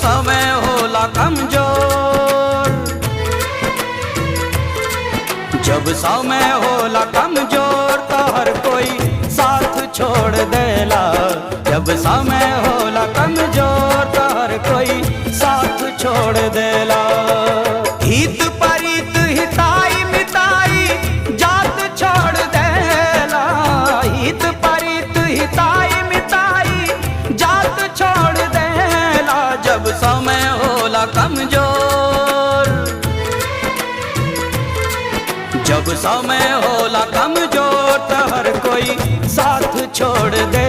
समय होला कमजोर, जब समय होला कमजोर तो हर कोई साथ छोड़ देला। जब समय होला कमजोर तो हर कोई साथ छोड़ देला। हित परित हिताई मिताई जात छोड़ देला। हित परित हिताई मिताई जात छोड़ देला। जब समय होला कमजोर, जब समय होला कमजोर तो हर कोई साथ छोड़ दे।